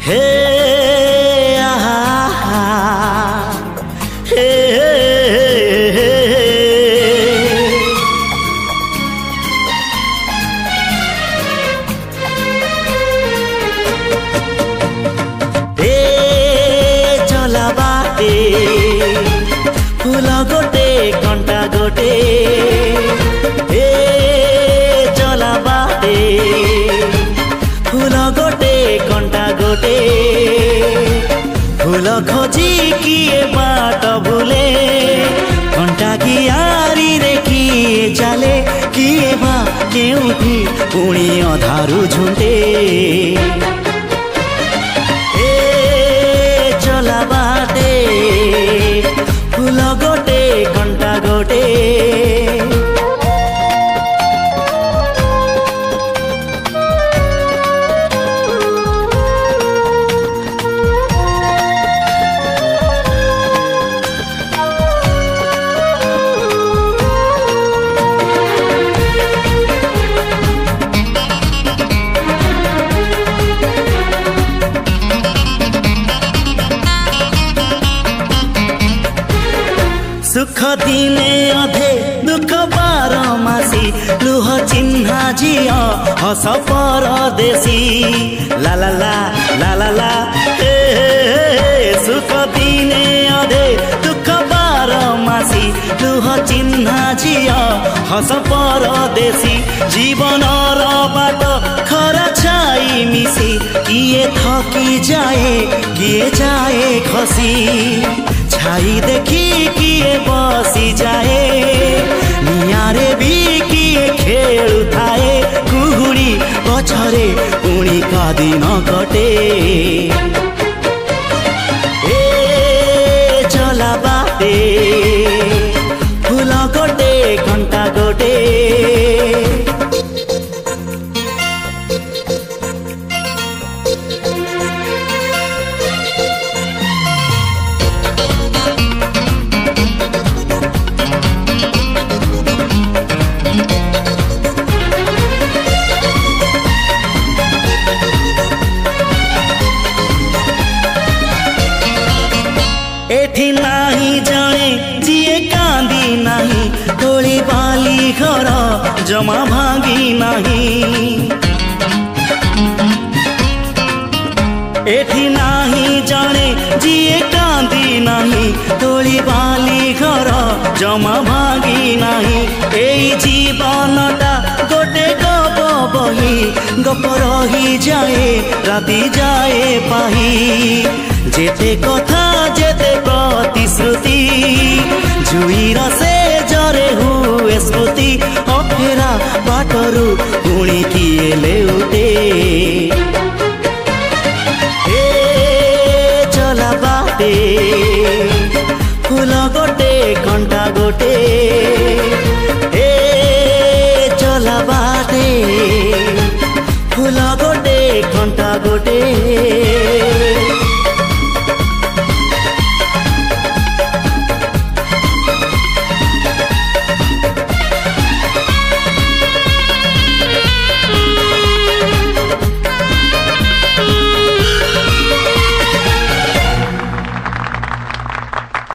हे आहा हे चला बाटे फूल गोटे कंटा गोटे चला बाटे फूल गोटे कंटा गोटे फूल खोजी किए बाट भूले कंटा की आरी रे किए चले किए बा केउठी पुणी अधारू झुंटे चला बाटे फूल गोटे कंटा गोटे सुख दिने अधे दुख बारमासी लुह चिन्हा झियो हस परदेशी ला ला ला ला ला ला सुख दिने अधे दुख बारमासी लुह चिन्हा झियो हस परदेशी जीवन बाट खरा छाई मिसी किए थकी जाए किए जाए खसी छाई देखी किए बसी जाए नियारे भी किए खेलु थाए कुहुड़ी पछरे पुणी का दिन कटे चला बाटे फूल गोटे घंटा गोटे एठी नाही जाने जिए कांदी नहीं तोली बाली घर जमा भांगी नहीं एठी नाही जाने जिए कांदी नहीं तोली बाली घर जमा भांगी नहीं एई जीवनटा गोटे गप बही गप रही जाए राति जाए पाही जेते कथा जेते प्रतिश्रुति जुईर से जरे हुए स्मृति अफेरा बाटरू पुणी किए लेउटे।